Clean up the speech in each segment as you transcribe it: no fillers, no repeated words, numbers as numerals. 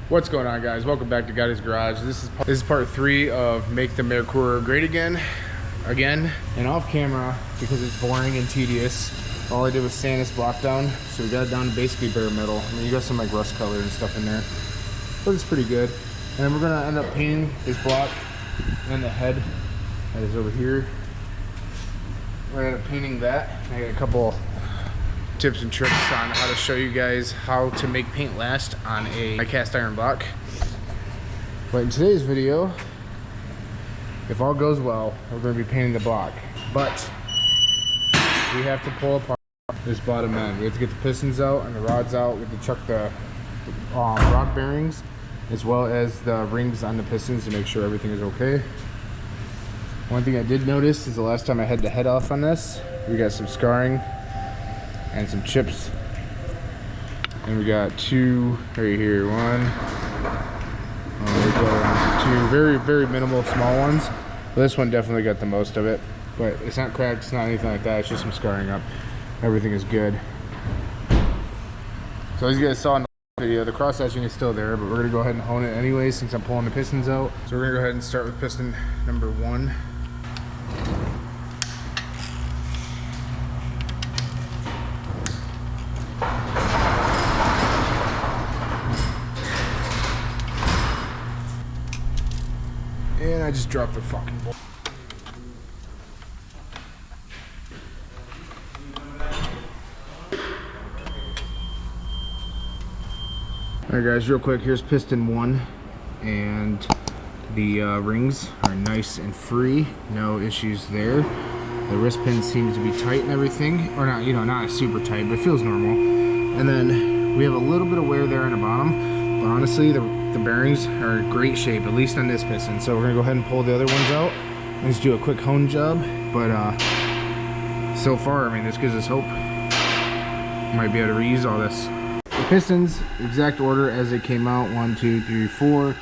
What's going on, guys? Welcome back to Gotti's Garage. This is part 3 of Make the Merkur Great Again. And off camera, because it's boring and tedious, all I did was sand this block down. So we got it down to basically bare metal. I mean, you got some like rust color and stuff in there, but it's pretty good. And then we're gonna end up painting this block and the head that is over here. We're gonna end up painting that. I got a couple tips and tricks on how to show you guys how to make paint last on a cast iron block. But in today's video, if all goes well, we're going to be painting the block, but we have to pull apart this bottom end. We have to get the pistons out and the rods out. We have to chuck the rod bearings as well as the rings on the pistons to make sure everything is okay. One thing I did notice is the last time I had the head off on this, we got some scarring and some chips, and we got two right here. Two very minimal small ones. But this one definitely got the most of it, but it's not cracked, it's not anything like that, it's just some scarring up. Everything is good. So as you guys saw in the video, the cross hatching is still there, but we're gonna go ahead and hone it anyway since I'm pulling the pistons out. So we're gonna go ahead and start with piston number 1. And I just dropped the fucking bolt. Alright guys, real quick, here's piston 1, and the rings are nice and free, no issues there. The wrist pin seems to be tight and everything, or not, not super tight, but it feels normal. And then we have a little bit of wear there on the bottom, but honestly, the bearings are in great shape, at least on this piston. So we're gonna go ahead and pull the other ones out and just do a quick hone job. But so far, I mean, this gives us hope. Might be able to reuse all this. The pistons, exact order as they came out, 1, 2, 3, 4,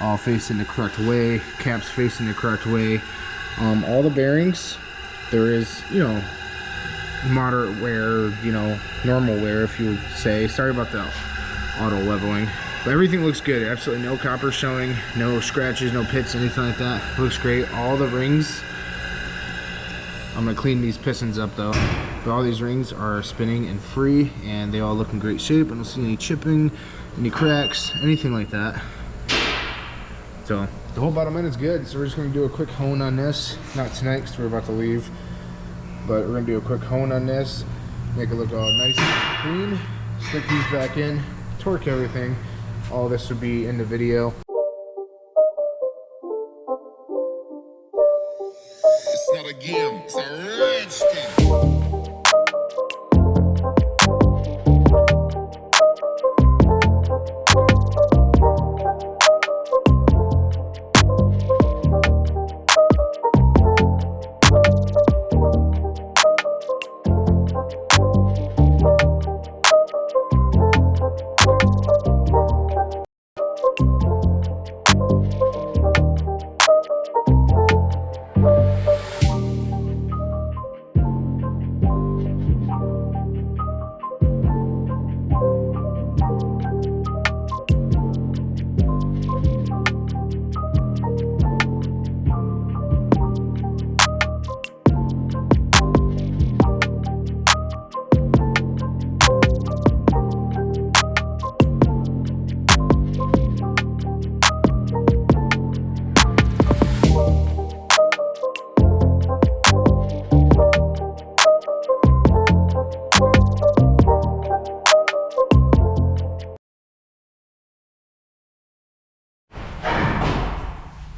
all facing the correct way, caps facing the correct way. All the bearings, there is, moderate wear, normal wear, if you would say. Sorry about the auto leveling. But everything looks good. Absolutely no copper showing, no scratches, no pits, anything like that. Looks great. All the rings, I'm gonna clean these pistons up though. But all these rings are spinning and free, and they all look in great shape. I don't see any chipping, any cracks, anything like that. So the whole bottom end is good. So we're just gonna do a quick hone on this. Not tonight because we're about to leave, but we're gonna do a quick hone on this, make it look all nice and clean. Stick these back in, torque everything. All this would be in the video. It's not a game, it's a rich thing.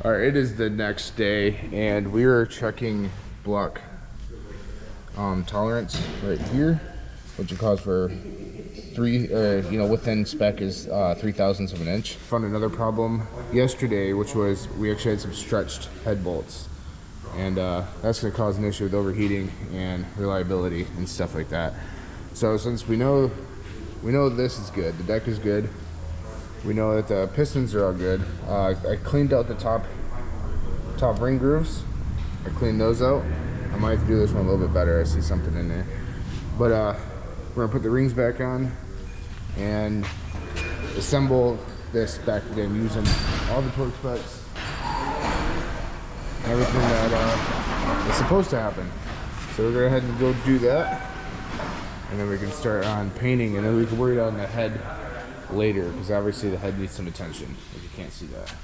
Alright, it is the next day, and we are checking block tolerance right here, which calls for 3, within spec is 3/1000 of an inch. Found another problem yesterday, which was we actually had some stretched head bolts, and that's going to cause an issue with overheating and reliability and stuff like that. So since we know this is good, the deck is good, we know that the pistons are all good. I cleaned out the top ring grooves. I cleaned those out. I might have to do this one a little bit better. I see something in there. But we're gonna put the rings back on and assemble this back again using all the torque specs, everything that is supposed to happen. So we're gonna go ahead and go do that, and then we can start on painting, and then we can worry on the head later, because obviously the head needs some attention, if you can't see that.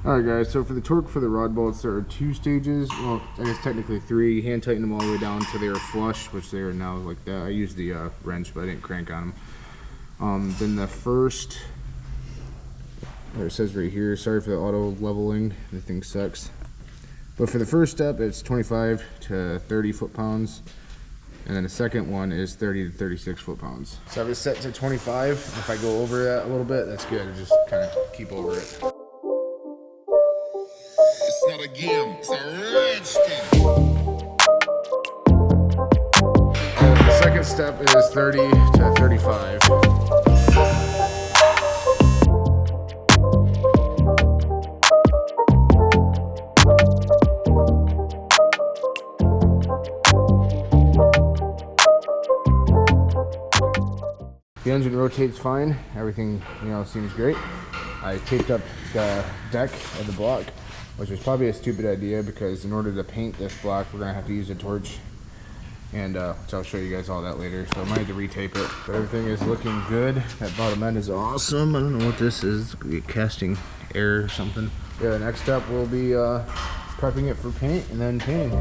Alright guys, so for the torque for the rod bolts, there are 2 stages. Well, I guess technically 3. Hand tighten them all the way down until they are flush, which they are now like that. I used the wrench, but I didn't crank on them. Then the first, it says right here, sorry for the auto leveling, the thing sucks. But for the first step, it's 25 to 30 foot-pounds. And then the second one is 30 to 36 foot-pounds. So I have it set to 25. If I go over that a little bit, that's good. Just kind of keep over it. It's not a game, it's a redskins. The second step is 30 to 35. The engine rotates fine. Everything, seems great. I taped up the deck of the block, which was probably a stupid idea, because in order to paint this block, we're gonna have to use a torch, and which I'll show you guys all that later. So I might have to retape it, but everything is looking good. That bottom end is awesome. I don't know what this is. It could be casting air or something. Yeah, the next step will be prepping it for paint and then painting.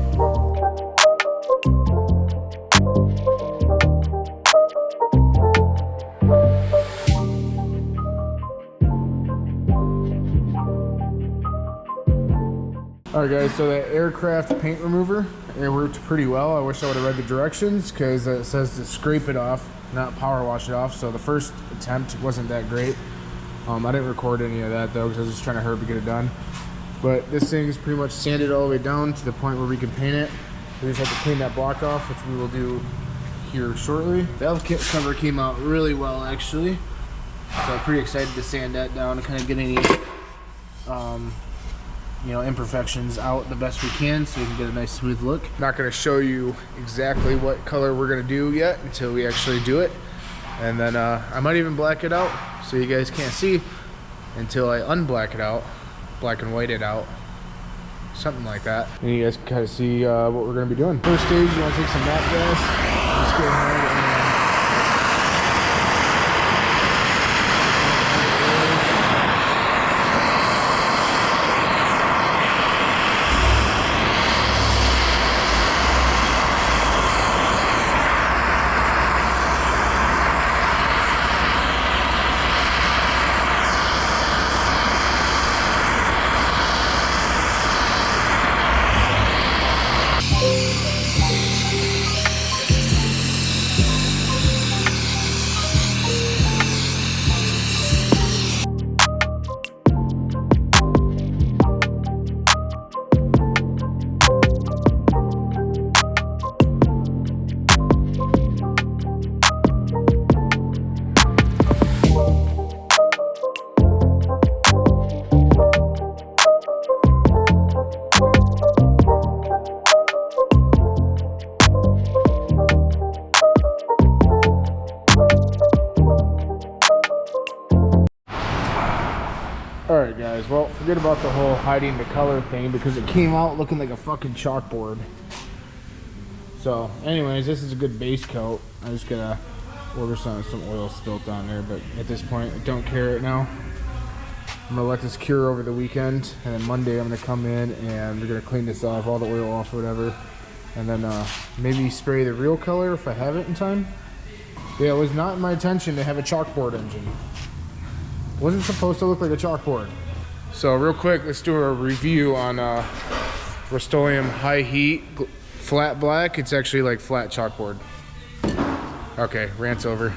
Alright guys, so the aircraft paint remover, it worked pretty well. I wish I would have read the directions, because it says to scrape it off, not power wash it off. So the first attempt wasn't that great. I didn't record any of that though, because I was just trying to hurry to get it done. But this thing's pretty much sanded all the way down to the point where we can paint it. We just have to clean that block off, which we will do here shortly. The valve kit cover came out really well actually. So I'm pretty excited to sand that down and kind of get any imperfections out the best we can, so we can get a nice smooth look. Not going to show you exactly what color we're going to do yet until we actually do it, and then I might even black it out so you guys can't see until I unblack it out, black and white it out, something like that, and you guys can kind of see what we're going to be doing. First stage, you want to take some matte gas, just go ahead and Alright guys, well, forget about the whole hiding the color thing, because it came out looking like a fucking chalkboard. So anyways, this is a good base coat. I just gotta order some oil spilt on there, but at this point I don't care right now. I'm gonna let this cure over the weekend, and then Monday I'm gonna come in and we're gonna clean this off, all the oil off or whatever, and then maybe spray the real color if I have it in time. Yeah, it was not my intention to have a chalkboard engine. Wasn't supposed to look like a chalkboard. So real quick, let's do a review on Rust-Oleum High Heat Flat Black. It's actually like flat chalkboard. Okay, rant's over.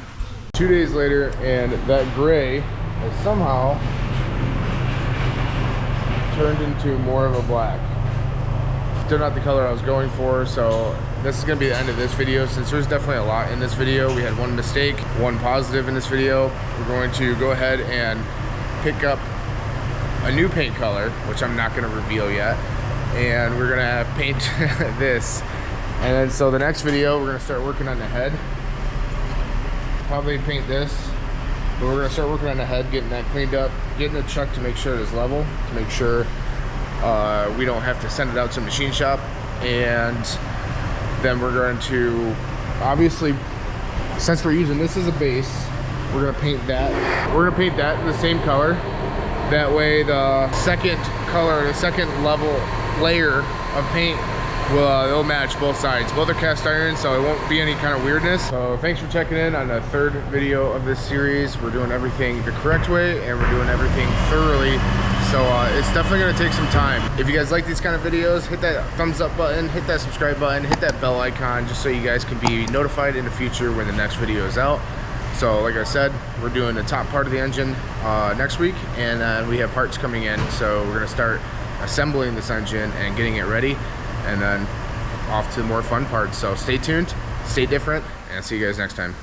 2 days later, and that gray has somehow turned into more of a black. Still not the color I was going for, so this is gonna be the end of this video. Since there's definitely a lot in this video, we had one mistake, one positive in this video. We're going to go ahead and pick up a new paint color, which I'm not gonna reveal yet. And we're gonna paint this. And then so the next video, we're gonna start working on the head. Probably paint this, but we're gonna start working on the head, getting that cleaned up, getting the chuck to make sure it is level, to make sure we don't have to send it out to machine shop. And then we're going to, obviously, since we're using this as a base, we're gonna paint that. We're gonna paint that the same color. That way the second color, the second level layer of paint will it'll match both sides. Both are cast iron, so it won't be any kind of weirdness. So thanks for checking in on the third video of this series. We're doing everything the correct way, and we're doing everything thoroughly. So it's definitely gonna take some time. If you guys like these kind of videos, hit that thumbs up button, hit that subscribe button, hit that bell icon, just so you guys can be notified in the future when the next video is out. So like I said, we're doing the top part of the engine next week, and then we have parts coming in. So we're gonna start assembling this engine and getting it ready, and then off to more fun parts. So stay tuned, stay different, and see you guys next time.